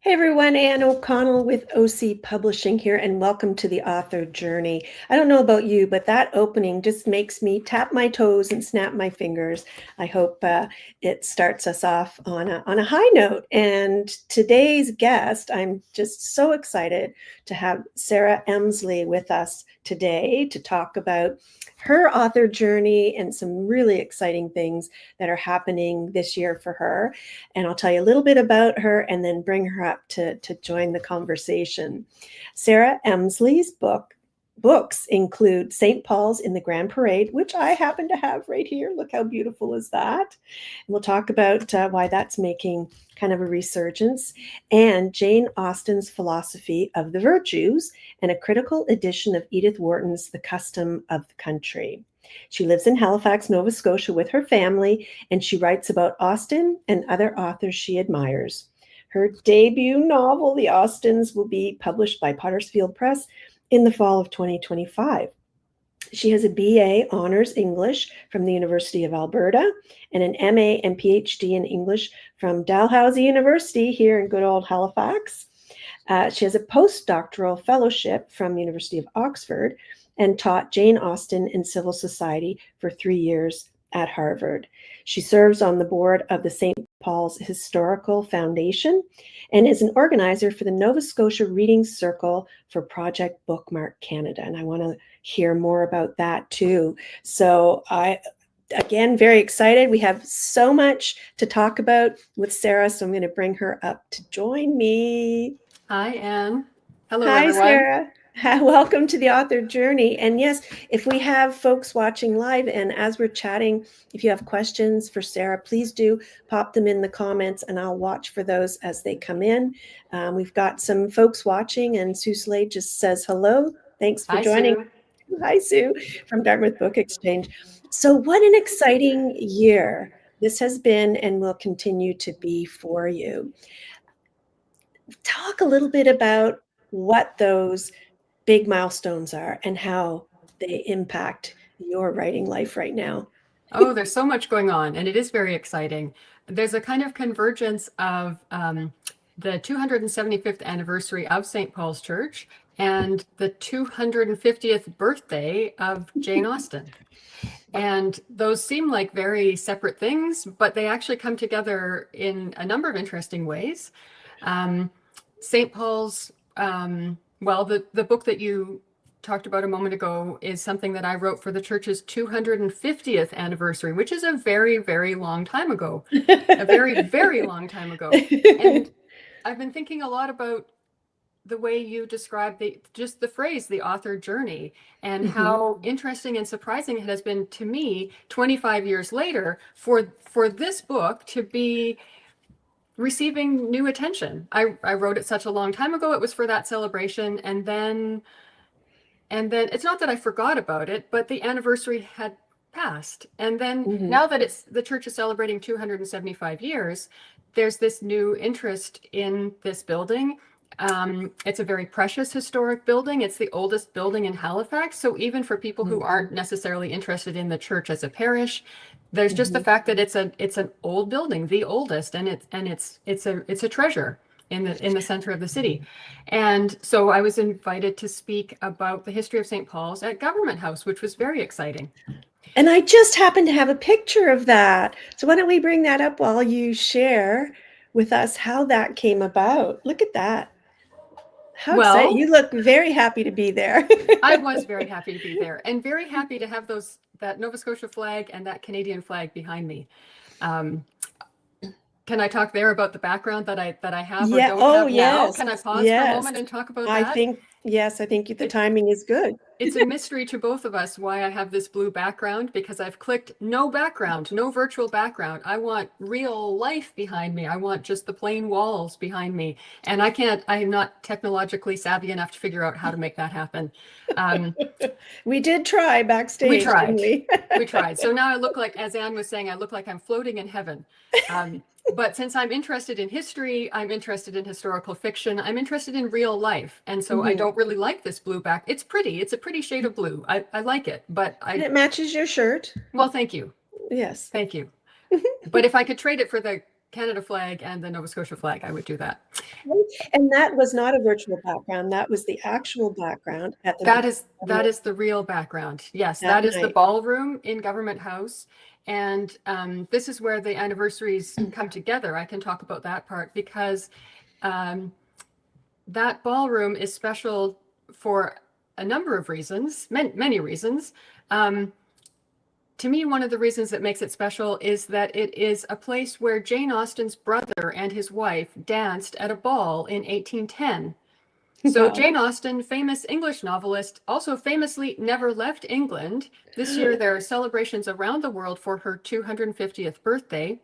Hey everyone, Anne O'Connell with OC Publishing here, and welcome to the author journey. I don't know about you, but that opening just makes me tap my toes and snap my fingers. I hope it starts us off on a high note. And today's guest, I'm just so excited to have Sarah Emsley with us today to talk about her author journey and some really exciting things that are happening this year for her. And I'll tell you a little bit about her and then bring her up to join the conversation. Sarah Emsley's books include St. Paul's in the Grand Parade, which I happen to have right here. Look how beautiful is that? And we'll talk about why that's making kind of a resurgence, and Jane Austen's Philosophy of the Virtues, and a critical edition of Edith Wharton's The Custom of the Country. She lives in Halifax, Nova Scotia with her family, and she writes about Austen and other authors she admires. Her debut novel, The Austens, will be published by Pottersfield Press in the fall of 2025. She has a BA Honors English from the University of Alberta and an MA and PhD in English from Dalhousie University here in good old Halifax. She has a postdoctoral fellowship from the University of Oxford and taught Jane Austen in civil society for 3 years at Harvard. She serves on the board of the St. Paul's Historical Foundation and is an organizer for the Nova Scotia Reading Circle for Project Bookmark Canada. And I want to hear more about that too. So again, very excited. We have so much to talk about with Sarah, so I'm going to bring her up to join me. Hi, Anne. Hello, Hi, everyone. Sarah. Welcome to the author journey. And yes, if we have folks watching live and as we're chatting, if you have questions for Sarah, please do pop them in the comments and I'll watch for those as they come in. We've got some folks watching, and Sue Slade just says hello. Thanks for joining. Sue. Hi, Sue, from Dartmouth Book Exchange. So what an exciting year this has been and will continue to be for you. Talk a little bit about what those big milestones are and how they impact your writing life right now. Oh, there's so much going on, and it is very exciting. There's a kind of convergence of the 275th anniversary of St. Paul's Church and the 250th birthday of Jane Austen. And those seem like very separate things, but they actually come together in a number of interesting ways. St. Paul's, well, the book that you talked about a moment ago is something that I wrote for the church's 250th anniversary, which is a very, very long time ago, a very, very long time ago. And I've been thinking a lot about the way you describe just the phrase, the author journey, and how interesting and surprising it has been to me 25 years later for this book to be receiving new attention. I wrote it such a long time ago. It was for that celebration. And then it's not that I forgot about it, but the anniversary had passed. And then now that the church is celebrating 275 years, there's this new interest in this building. It's a very precious historic building. It's the oldest building in Halifax. So even for people who aren't necessarily interested in the church as a parish, there's just the fact that it's an old building, the oldest, and it's a treasure in the center of the city. And so I was invited to speak about the history of St. Paul's at Government House, which was very exciting. And I just happen to have a picture of that. So why don't we bring that up while you share with us how that came about? Look at that. How exciting. You look very happy to be there. I was very happy to be there and very happy to have that Nova Scotia flag and that Canadian flag behind me. Can I talk there about the background that I have or don't have now? Can I pause for a moment and talk about that? I think the timing is good. It's a mystery to both of us why I have this blue background, because I've clicked no background, no virtual background. I want real life behind me. I want just the plain walls behind me. And I'm not technologically savvy enough to figure out how to make that happen. We did try backstage. We tried. Didn't we? We tried. So now I look like, as Anne was saying, I look like I'm floating in heaven. But since I'm interested in history, I'm interested in historical fiction, I'm interested in real life. And so I don't really like this blue back. It's pretty. It's a pretty shade of blue. I like it, but and it matches your shirt. Well, thank you. Yes. Thank you. But if I could trade it for the Canada flag and the Nova Scotia flag, I would do that. And that was not a virtual background. That was the actual background at the That is the real background. Yes, that that is the night. ballroom in Government House. And this is where the anniversaries come together. I can talk about that part because um, that ballroom is special for a number of reasons, many reasons. Um, to me, one of the reasons that makes it special is that it is a place where Jane Austen's brother and his wife danced at a ball in 1810. So Wow. Jane Austen, famous English novelist, also famously never left England. This year there are celebrations around the world for her 250th birthday.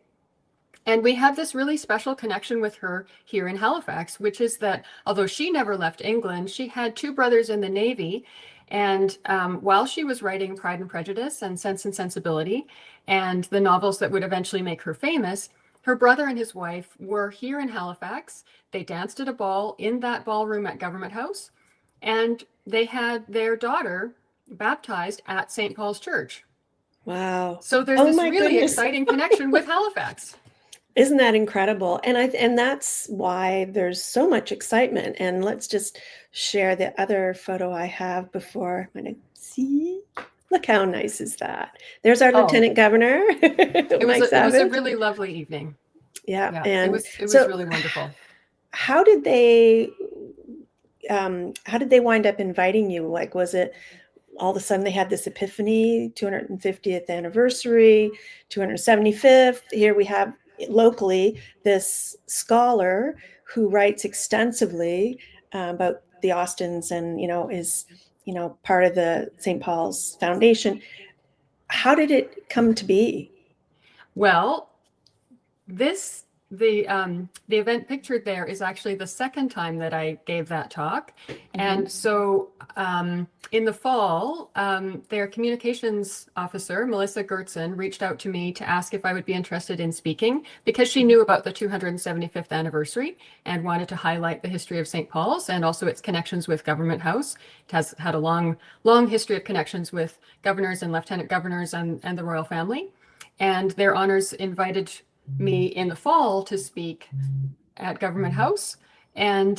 And we have this really special connection with her here in Halifax, which is that although she never left England, she had two brothers in the Navy. And while she was writing Pride and Prejudice and Sense and Sensibility and the novels that would eventually make her famous, her brother and his wife were here in Halifax. They danced at a ball in that ballroom at Government House, and they had their daughter baptized at St. Paul's Church. Wow. So there's Oh this my really goodness. exciting connection with Halifax. Isn't that incredible? And that's why there's so much excitement. And let's just share the other photo I have before. I'm gonna see. Look how nice is that? There's our Oh, Lieutenant Governor, it was Mike it was a Savage. really lovely evening. Yeah, Yeah, it and was so really wonderful. how did they wind up inviting you? Like, was it all of a sudden they had this epiphany, 250th anniversary, 275th? Here we have locally this scholar who writes extensively about the Austens and, is, part of the St. Paul's Foundation. How did it come to be? Well, this the event pictured there is actually the second time that I gave that talk. And so in the fall, their communications officer, Melissa Gertzen, reached out to me to ask if I would be interested in speaking because she knew about the 275th anniversary and wanted to highlight the history of St. Paul's and also its connections with Government House. It has had a long history of connections with governors and lieutenant governors and the royal family. And their honors invited me in the fall to speak at Government House. And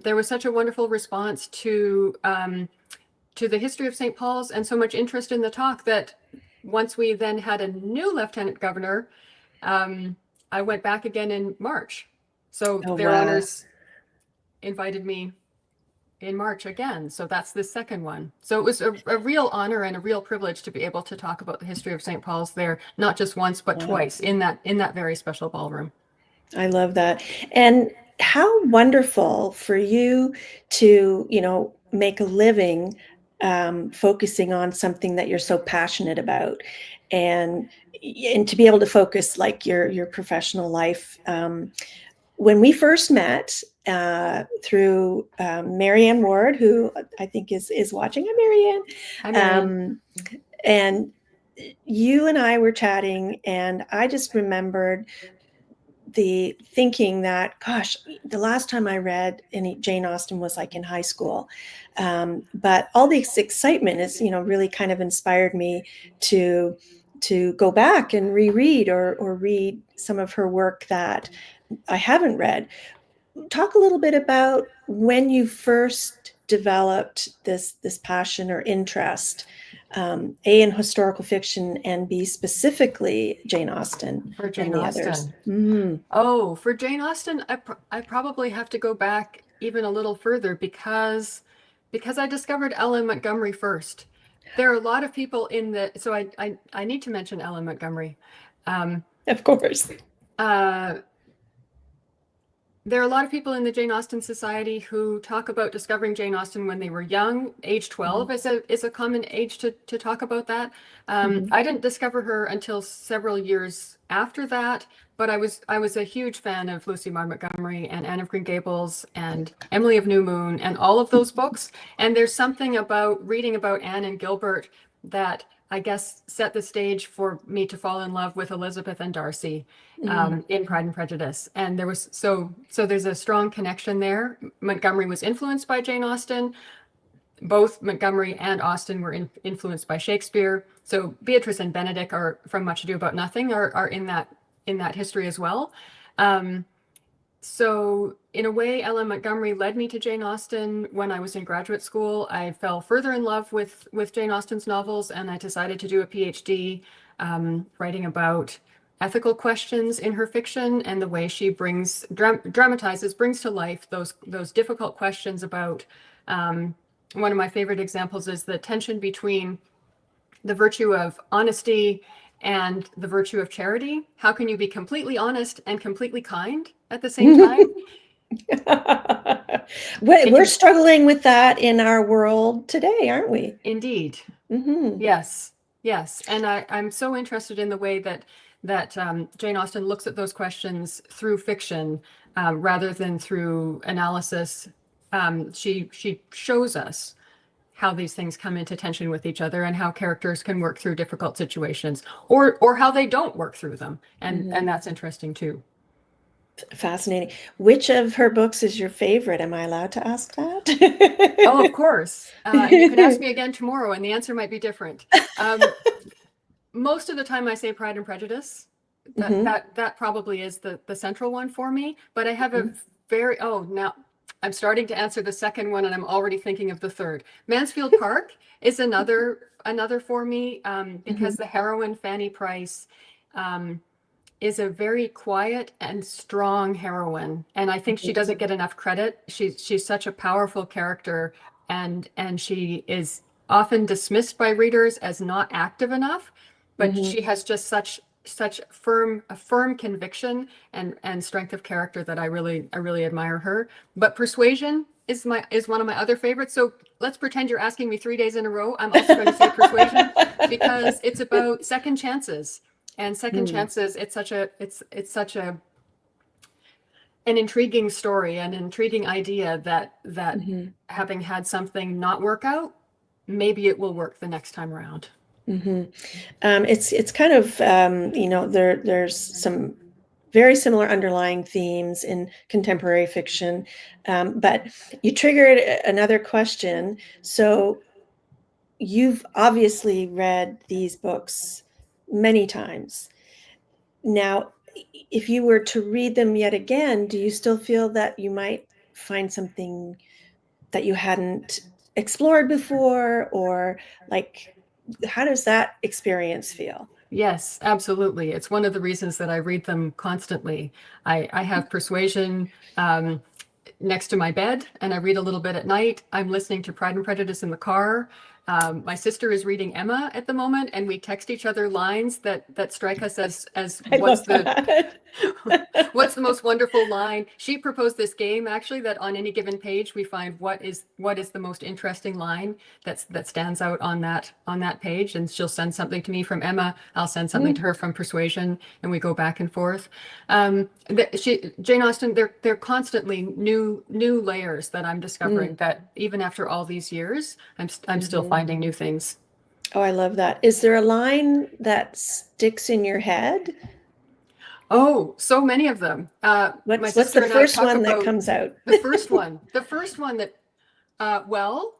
there was such a wonderful response to the history of St. Paul's and so much interest in the talk that once we then had a new lieutenant governor, I went back again in March. So their honors invited me in March again. So that's the second one. So it was a real honor and a real privilege to be able to talk about the history of St. Paul's there, not just once, but twice in that very special ballroom. I love that. And how wonderful for you to, make a living focusing on something that you're so passionate about and to be able to focus like your professional life. When we first met through Marianne Ward, who I think is watching. Hi, Marianne. Hi, Marianne. And you and I were chatting, and I just remembered the thinking that, gosh, the last time I read any Jane Austen was like in high school. But all this excitement is, really kind of inspired me to go back and reread or read some of her work that I haven't read. Talk a little bit about when you first developed this passion or interest, A, in historical fiction, and B, specifically Jane Austen For Jane and the Austen. others. Mm-hmm. Oh, for Jane Austen, I probably have to go back even a little further because I discovered Ellen Montgomery first. There are a lot of people so I need to mention Ellen Montgomery. Of course. There are a lot of people in the Jane Austen Society who talk about discovering Jane Austen when they were young. Age 12 is a common age to talk about that. I didn't discover her until several years after that, but I was a huge fan of Lucy Maud Montgomery and Anne of Green Gables and Emily of New Moon and all of those books. And there's something about reading about Anne and Gilbert that I guess set the stage for me to fall in love with Elizabeth and Darcy in Pride and Prejudice. And there was so there's a strong connection there. Montgomery was influenced by Jane Austen. Both Montgomery and Austen were influenced by Shakespeare. So Beatrice and Benedict are from Much Ado About Nothing are in that history as well. So in a way, Ellen Montgomery led me to Jane Austen when I was in graduate school. I fell further in love with Jane Austen's novels, and I decided to do a PhD writing about ethical questions in her fiction and the way she dramatizes, brings to life those difficult questions about. One of my favorite examples is the tension between the virtue of honesty and the virtue of charity. How can you be completely honest and completely kind at the same time? We're struggling with that in our world today, aren't we? Indeed. Mm-hmm. Yes. And I'm so interested in the way that Jane Austen looks at those questions through fiction rather than through analysis. She shows us how these things come into tension with each other and how characters can work through difficult situations or how they don't work through them. And that's interesting too. Fascinating. Which of her books is your favorite? Am I allowed to ask that? Oh, of course. And you can ask me again tomorrow and the answer might be different. Most of the time I say Pride and Prejudice. That probably is the central one for me. But I have a now I'm starting to answer the second one and I'm already thinking of the third. Mansfield Park is another for me because the heroine, Fanny Price, is a very quiet and strong heroine. And I think she doesn't get enough credit. She's such a powerful character and she is often dismissed by readers as not active enough, but she has just such a firm conviction and strength of character that I really admire her. But Persuasion is one of my other favorites. So let's pretend you're asking me 3 days in a row. I'm also going to say Persuasion because it's about second chances. And second chances, it's such an intriguing story, an intriguing idea that having had something not work out, maybe it will work the next time around. It's kind of there's some very similar underlying themes in contemporary fiction, but you triggered another question. So you've obviously read these books many times. Now, if you were to read them yet again, do you still feel that you might find something that you hadn't explored before, or like, how does that experience feel? Yes, absolutely. It's one of the reasons that I read them constantly. I have Persuasion next to my bed and I read a little bit at night. I'm listening to Pride and Prejudice in the car. My sister is reading Emma at the moment, and we text each other lines that strike us as what's the most wonderful line. She proposed this game actually that on any given page we find what is the most interesting line that stands out on that page, and she'll send something to me from Emma. I'll send something to her from Persuasion, and we go back and forth. Jane Austen, they're constantly new layers that I'm discovering that even after all these years, I'm still finding new things. Oh, I love that. Is there a line that sticks in your head? Oh, so many of them. What's the first one that comes out? The first one that, well,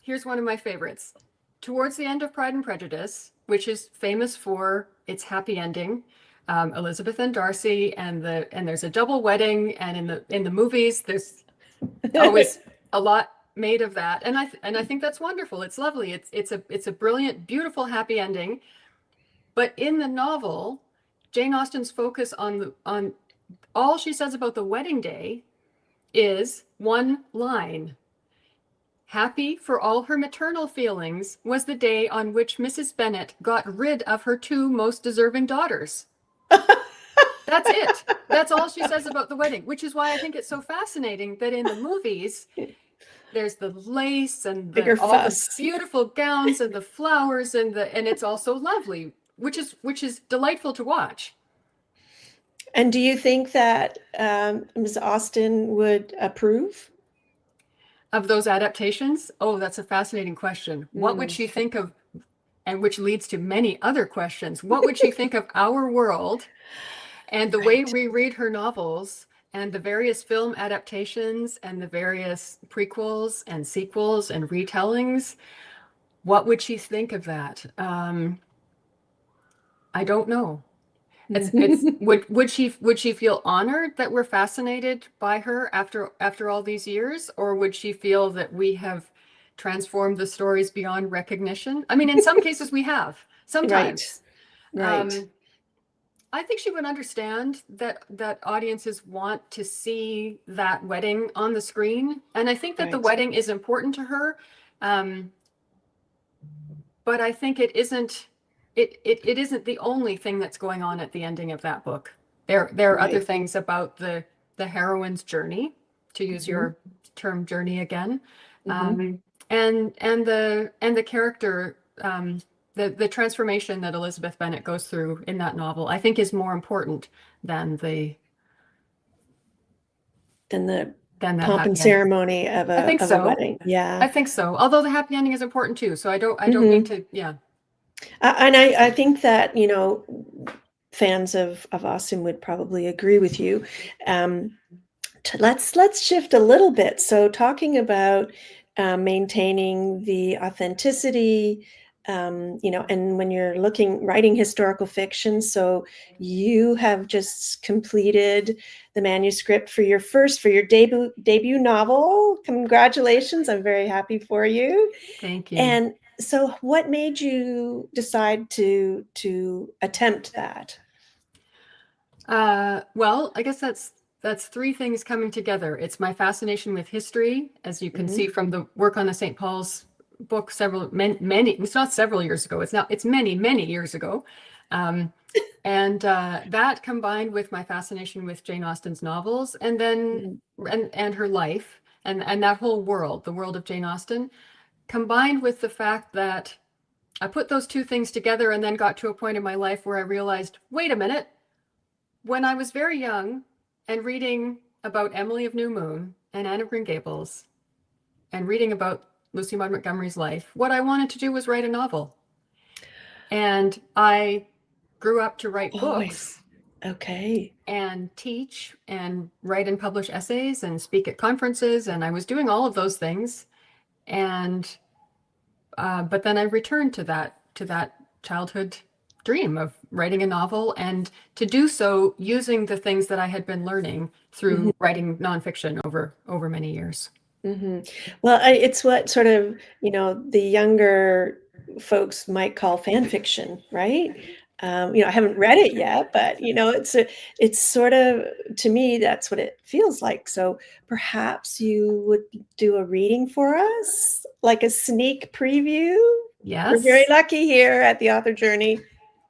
here's one of my favorites. Towards the end of Pride and Prejudice, which is famous for its happy ending, Elizabeth and Darcy, and there's a double wedding, and in the movies, there's always a lot made of that, and I think that's wonderful. It's lovely. It's a brilliant, beautiful, happy ending. But in the novel, Jane Austen's focus on all she says about the wedding day is one line. Happy for all her maternal feelings was the day on which Mrs. Bennet got rid of her two most deserving daughters. That's it. That's all she says about the wedding, which is why I think it's so fascinating that in the movies, there's the lace and all the beautiful gowns and the flowers and it's also lovely, which is delightful to watch. And do you think that Ms. Austen would approve of those adaptations? Oh, that's a fascinating question. What would she think of, and which leads to many other questions. What would she think of our world and the way we read her novels and the various film adaptations and the various prequels and sequels and retellings? What would she think of that? I don't know. It's would she feel honored that we're fascinated by her after all these years, or would she feel that we have transformed the stories beyond recognition? I mean, in some cases we have, Right, sometimes. right, Um, I think she would understand that audiences want to see that wedding on the screen, and I think that the right, wedding is important to her. Um, but I think it isn't the only thing that's going on at the ending of that book. There are other right. things about the heroine's journey, to use Hmm. your term journey again, Hmm. and the character, the transformation that Elizabeth Bennet goes through in that novel, I think is more important than the Then the than that pomp and happy ending. ceremony I think of a so. wedding. Yeah. I think so. Although the happy ending is important too. So I don't mean Hmm. to, yeah. And I think that, fans of Austen would probably agree with you. Um, let's shift a little bit. So talking about maintaining the authenticity, and when you're writing historical fiction, so you have just completed the manuscript for your debut novel. Congratulations! I'm very happy for you. Thank you. And so, what made you decide to attempt that? Well, I guess that's three things coming together. It's my fascination with history, as you can Hmm. see from the work on the St. Paul's book many, it's not several years ago. It's many years ago. Um, and that combined with my fascination with Jane Austen's novels, and then Hmm. and her life, and that whole world, the world of Jane Austen, combined with the fact that I put those two things together and then got to a point in my life where I realized, wait a minute, when I was very young and reading about Emily of New Moon and Anne of Green Gables and reading about Lucy Maud Montgomery's life, what I wanted to do was write a novel. And I grew up to write Always. books Okay. and teach and write and publish essays and speak at conferences. And I was doing all of those things. And but then I returned to that childhood dream of writing a novel, and to do so using the things that I had been learning Hmm. through writing nonfiction over many years. Hmm. Well, it's what sort of, the younger folks might call fan fiction, right? I haven't read it yet, but it's sort of, to me, that's what it feels like. So perhaps you would do a reading for us, like a sneak preview. We're very Yes, lucky here at the Author Journey.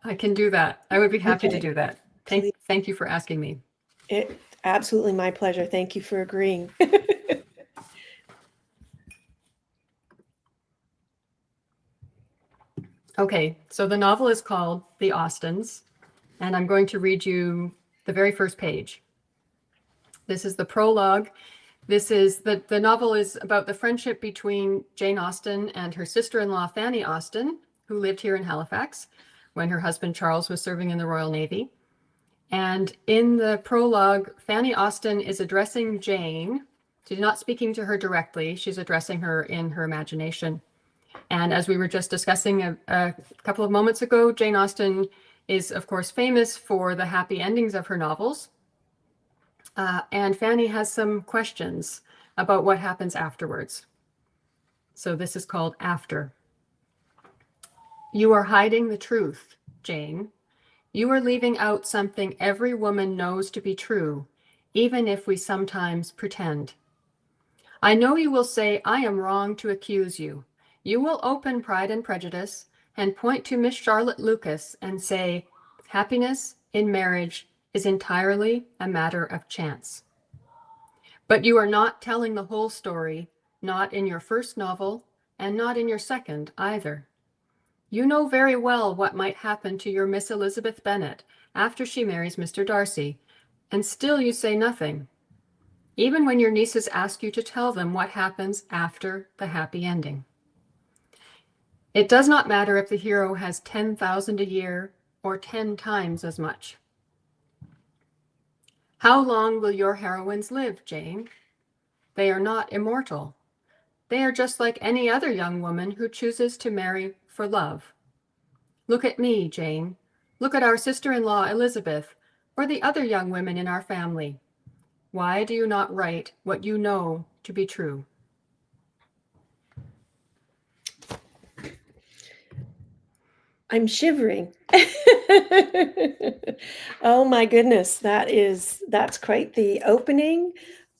I can do that. I would be happy to Okay, do that. Thank please. thank you for asking me. Absolutely my pleasure. Thank you for agreeing. Okay, so the novel is called The Austens, and I'm going to read you the very first page. This is the prologue. This is the novel is about the friendship between Jane Austen and her sister-in-law Fanny Austen, who lived here in Halifax when her husband Charles was serving in the Royal Navy. And in the prologue, Fanny Austen is addressing Jane. She's not speaking to her directly, she's addressing her in her imagination. And as we were just discussing a couple of moments ago, Jane Austen is, of course, famous for the happy endings of her novels. And Fanny has some questions about what happens afterwards. So this is called After. You are hiding the truth, Jane. You are leaving out something every woman knows to be true, even if we sometimes pretend. I know you will say I am wrong to accuse you. You will open Pride and Prejudice and point to Miss Charlotte Lucas and say, happiness in marriage is entirely a matter of chance. But you are not telling the whole story, not in your first novel, and not in your second either. You know very well what might happen to your Miss Elizabeth Bennet after she marries Mr. Darcy, and still you say nothing, even when your nieces ask you to tell them what happens after the happy ending. It does not matter if the hero has 10,000 a year or 10 times as much. How long will your heroines live, Jane? They are not immortal. They are just like any other young woman who chooses to marry for love. Look at me, Jane. Look at our sister-in-law, Elizabeth, or the other young women in our family. Why do you not write what you know to be true? I'm shivering. Oh my goodness, that's quite the opening.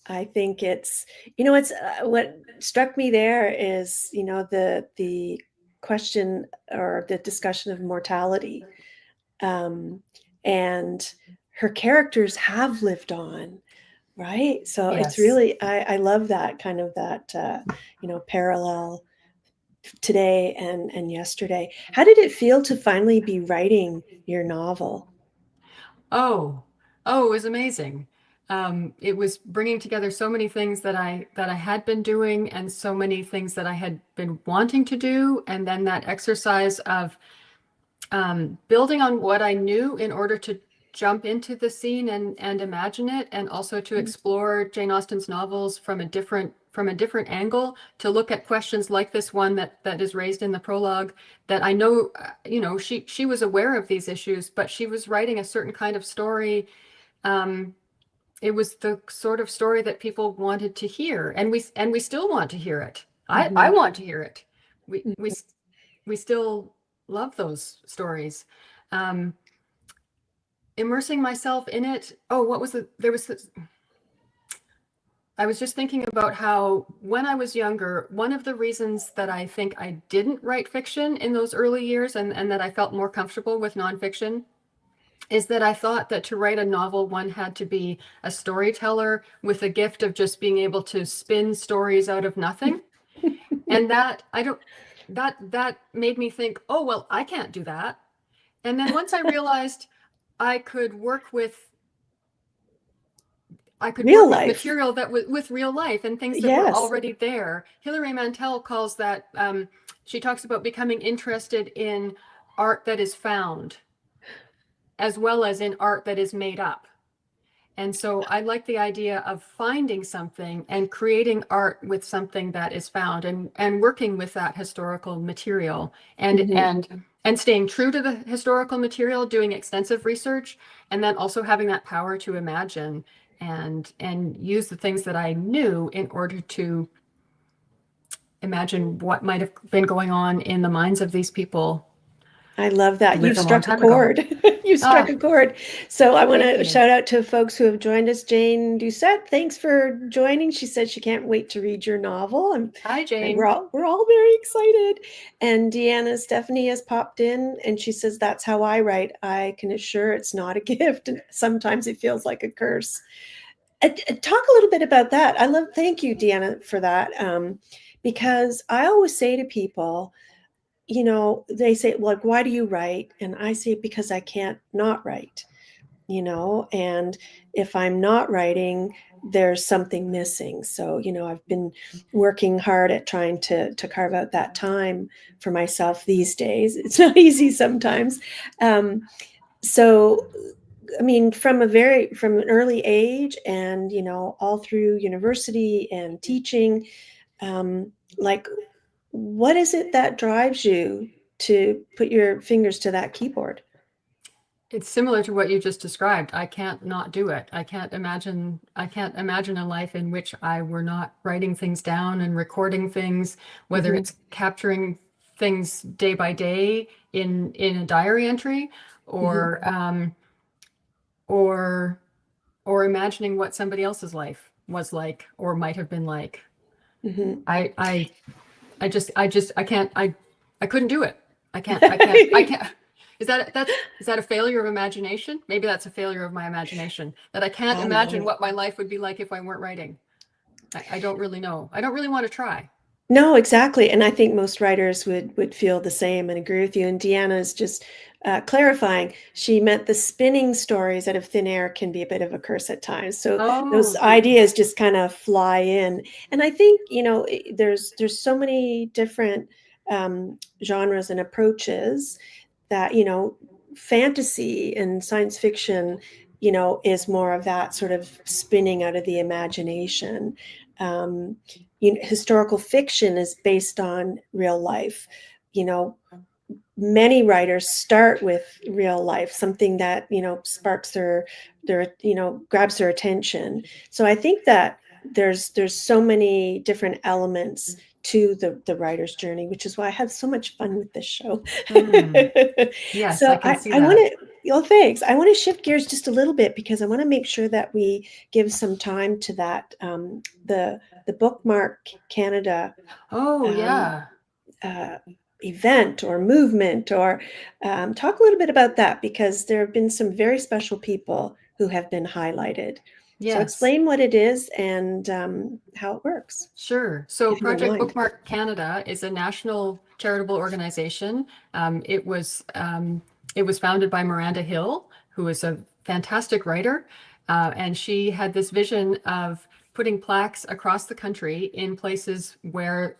I think it's, it's what struck me there is, the question or the discussion of mortality. Um, and her characters have lived on, right? So it's Yes. really, I love that kind of that, parallel today and yesterday. How did it feel to finally be writing your novel? Oh, it was amazing. It was bringing together so many things that I had been doing and so many things that I had been wanting to do, and then that exercise of building on what I knew in order to jump into the scene and imagine it, and also to explore Jane Austen's novels from a different angle, to look at questions like this one that is raised in the prologue, that I know, she was aware of these issues, but she was writing a certain kind of story. It was the sort of story that people wanted to hear, and we still want to hear it. I Mhm. want to hear it. We still love those stories. Um, Immersing myself in it. Oh, what was there was this, I was just thinking about how when I was younger, one of the reasons that I think I didn't write fiction in those early years, and that I felt more comfortable with nonfiction, is that I thought that to write a novel, one had to be a storyteller with a gift of just being able to spin stories out of nothing. And that I don't that made me think, oh, well, I can't do that. And then once I realized I could work with Real life. material that was with real life and things that were Yes. already there. Hilary Mantel calls that, she talks about becoming interested in art that is found as well as in art that is made up. And so I like the idea of finding something and creating art with something that is found, and working with that historical material, and Mhm. and staying true to the historical material, doing extensive research, and then also having that power to imagine and use the things that I knew in order to imagine what might have been going on in the minds of these people I love who that. You lived a long struck a time ago. chord. You struck Ah, a chord. So I want thank to you. shout out to folks who have joined us. Jane Doucette, thanks for joining. She said she can't wait to read your novel. Hi, And Jane. we're all very excited. And Deanna Stephanie has popped in and she says, that's how I write. I can assure it's not a gift. And sometimes it feels like a curse. Talk a little bit about that. Thank you, Deanna, for that. Because I always say to people, they say, like, why do you write? And I say, because I can't not write, and if I'm not writing, there's something missing. So, I've been working hard at trying to carve out that time for myself these days. It's not easy sometimes. So, I mean, from an early age and, all through university and teaching, like, what is it that drives you to put your fingers to that keyboard? It's similar to what you just described. I can't not do it. I can't imagine a life in which I were not writing things down and recording things, whether Mhm, it's capturing things day by day in a diary entry, mhm, or or or imagining what somebody else's life was like or might have been like. mhm. I I I can't, I couldn't do it. I can't. Is that a failure of imagination? Maybe that's a failure of my imagination, that I can't I imagine know. what my life would be like if I weren't writing. I don't really know. I don't really want to try. No, exactly, and I think most writers would feel the same and agree with you, and Deanna's just, clarifying. She meant the spinning stories out of thin air can be a bit of a curse at times, so those Oh, thank you. ideas just kinda fly in, and I think, there's so many different, genres and approaches that, fantasy and science fiction, is more of that sort of spinning out of the imagination. Um, Historical fiction is based on real life. You know, many writers start with real life, something that, sparks their grabs their attention. So I think that there's so many different elements to the writer's journey, which is why I have so much fun with this show. Yes, I So can see I want that. to, well, thanks. I want to shift gears just a little bit because I want to make sure that we give some time to that, the Bookmark Canada Oh, um, yeah. event or movement, or talk a little bit about that, because there have been some very special people who have been highlighted. So Yes. explain what it is and how it works, Sure. So if you don't Project mind. Bookmark Canada is a national charitable organization. It was founded by Miranda Hill, who is a fantastic writer, and she had this vision of putting plaques across the country in places where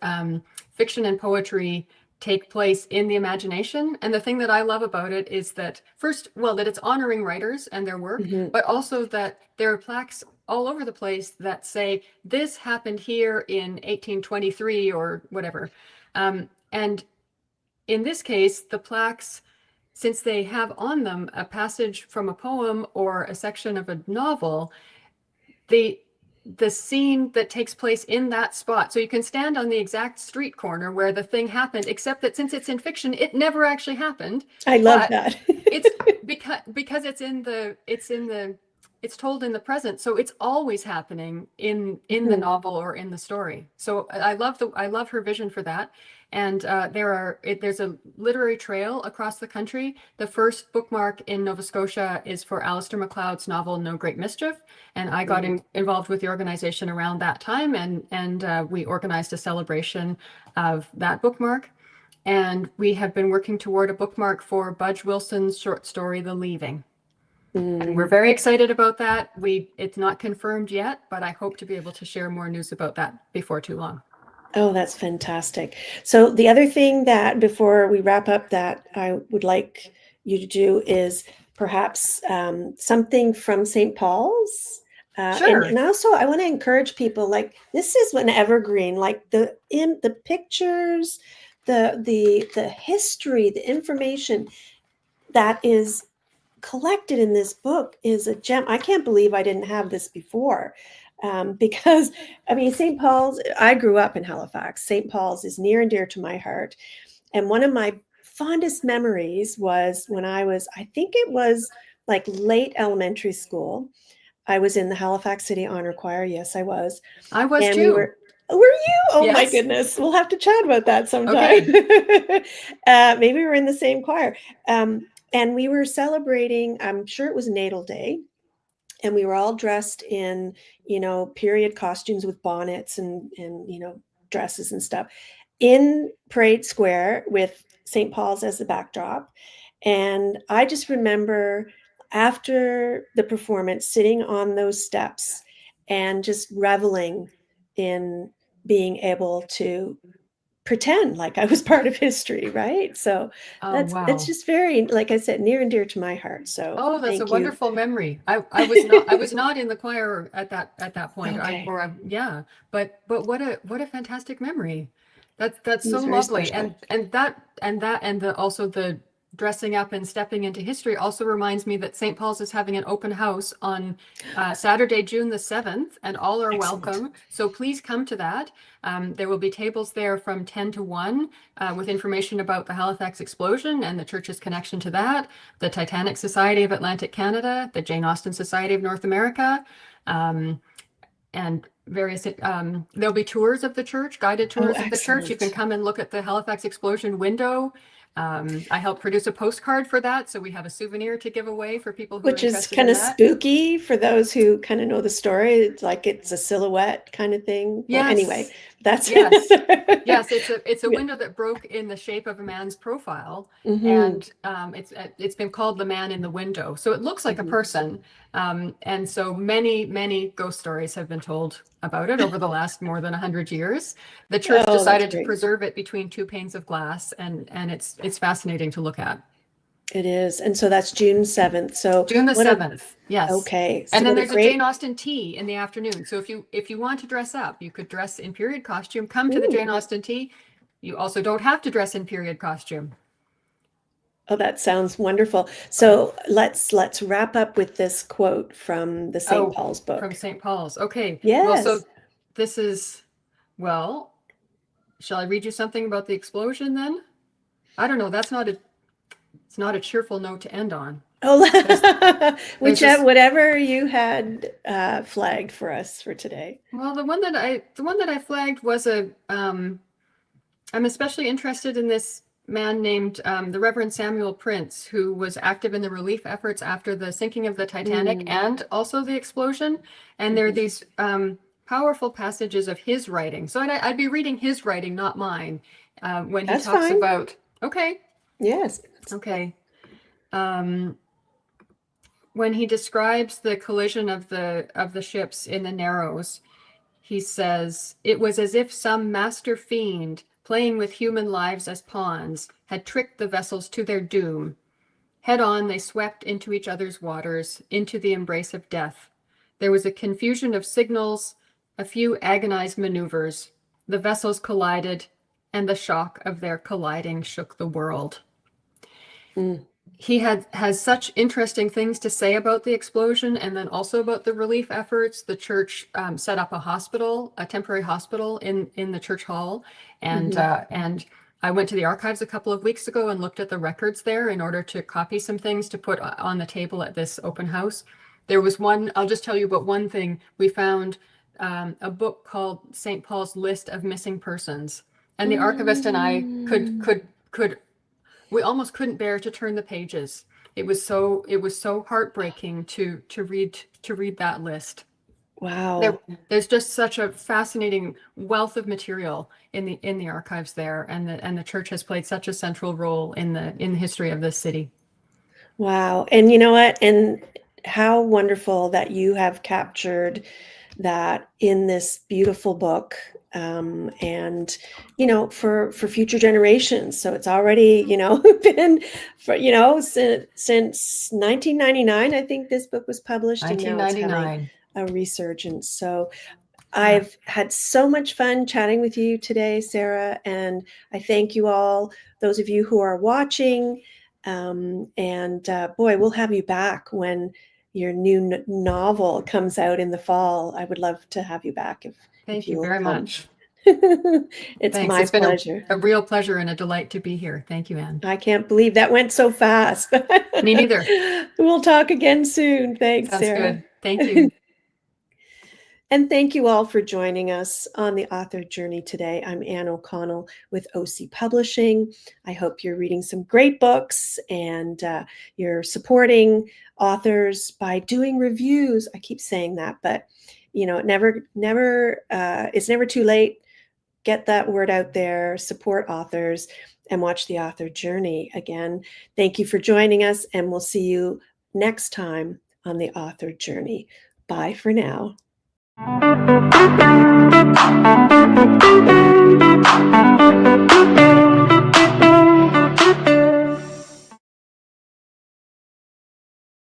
fiction and poetry take place in the imagination. And the thing that I love about it is that first, well, that it's honoring writers and their work, Mm-hmm. but also that there are plaques all over the place that say this happened here in 1823 or whatever. And in this case, the plaques, since they have on them a passage from a poem or a section of a novel, the scene that takes place in that spot. So you can stand on the exact street corner where the thing happened, except that since it's in fiction, it never actually happened. I love But that. it's because it's told in the present, so it's always happening in the Mhm. novel or in the story. So I love her vision for that. And there's a literary trail across the country. The first bookmark in Nova Scotia is for Alistair MacLeod's novel No Great Mischief, and I got involved with the organization around that time, and we organized a celebration of that bookmark. And we have been working toward a bookmark for Budge Wilson's short story, The Leaving. And we're very excited about that. It's not confirmed yet, but I hope to be able to share more news about that before too long. Oh, that's fantastic. So the other thing that before we wrap up that I would like you to do is perhaps something from St. Paul's. And Sure. also I want to encourage people, like, this is an evergreen, like the pictures, the history, the information that is collected in this book is a gem. I can't believe I didn't have this before. Because I mean, St. Paul's, I grew up in Halifax. St. Paul's is near and dear to my heart. And one of my fondest memories was when I think it was like late elementary school. I was in the Halifax City Honor Choir. Yes, I was. I was And too. were you? Oh my Yes. goodness. We'll have to chat about that sometime. Okay. Maybe we're in the same choir. And we were celebrating, I'm sure it was Natal Day. And we were all dressed in, period costumes with bonnets and dresses and stuff in Parade Square with St. Paul's as the backdrop. And I just remember after the performance sitting on those steps and just reveling in being able to pretend like I was part of history, right? So Oh, it's wow. just very, like I said, near and dear to my heart. So Oh, that's a thank you. wonderful memory. I was not in the choir at that point. Okay. Yeah, but what a fantastic memory. That's It so was very lovely. special. And the also the dressing up and stepping into history also reminds me that St. Paul's is having an open house on Saturday, June the 7th, and all are Excellent. welcome. So please come to that. There will be tables there from 10 to 1 with information about the Halifax Explosion and the church's connection to that, the Titanic Society of Atlantic Canada, the Jane Austen Society of North America, and various, there'll be tours of the church, guided Oh, tours of the church. You can excellent. come and look at the Halifax Explosion window. I helped produce a postcard for that, so we have a souvenir to give away for people who are Which is interested kind in of that. spooky for those who kind of know the story. It's like it's a silhouette kind of thing. Well, anyway, Yes, that's yes, yes. It's a yeah. window that broke in the shape of a man's profile, Hmm. and it's been called the man in the window. So it looks like a Hmm. person, and so many ghost stories have been told about it over the last more than 100 years. The church Oh, that's decided to great. preserve it between two panes of glass, and it's fascinating to look at. It is. And so that's June 7th. So June the what a 7th, yes. okay. And So then what a there's a Jane great. Austen tea in the afternoon. So if you want to dress up, you could dress in period costume, come to the Jane Ooh. Austen tea. You also don't have to dress in period costume. Oh, that sounds wonderful. So let's wrap up with this quote from the St. Paul's book. From St. Paul's. Okay. Yes. Well, so this is, well, shall I read you something about the explosion then? I don't know. It's not a cheerful note to end on. Oh, whatever you had flagged for us for today. Well, the one that I flagged was I'm especially interested in this man named the Reverend Samuel Prince, who was active in the relief efforts after the sinking of the Titanic and also the explosion. And there are these powerful passages of his writing. So I'd be reading his writing, not mine, when he talks about. Okay. Yes. Okay. When he describes the collision of the ships in the Narrows, he says, "It was as if some master fiend, playing with human lives as pawns, had tricked the vessels to their doom. Head on, they swept into each other's waters, into the embrace of death. There was a confusion of signals, a few agonized maneuvers. The vessels collided, and the shock of their colliding shook the world." He has such interesting things to say about the explosion, and then also about the relief efforts. The church set up a temporary hospital in the church hall, and I went to the archives a couple of weeks ago and looked at the records there in order to copy some things to put on the table at this open house. There was one, I'll just tell you about one thing. We found a book called St. Paul's List of Missing Persons, and the archivist and I could we almost couldn't bear to turn the pages. It was so heartbreaking to read that list. Wow. There's just such a fascinating wealth of material in the archives there, and the church has played such a central role in the history of this city. Wow. And you know what? And how wonderful that you have captured that in this beautiful book. And for future generations. So it's already been for since 1999. I think this book was published, 1999. And now it's having a resurgence. So I've had so much fun chatting with you today, Sarah, and I thank you all, those of you who are watching. And boy, we'll have you back when your new novel comes out in the fall. I would love to have you back. Thank you very much. It's Thanks. My pleasure. A real pleasure and a delight to be here. Thank you, Anne. I can't believe that went so fast. Me neither. We'll talk again soon. Thanks, Sounds Sarah. Good. Thank you. And thank you all for joining us on the author journey today. I'm Anne O'Connell with OC Publishing. I hope you're reading some great books and you're supporting authors by doing reviews. I keep saying that, but it's never too late. Get that word out there, support authors, and watch the author journey. Again, thank you for joining us, and we'll see you next time on the author journey. Bye for now.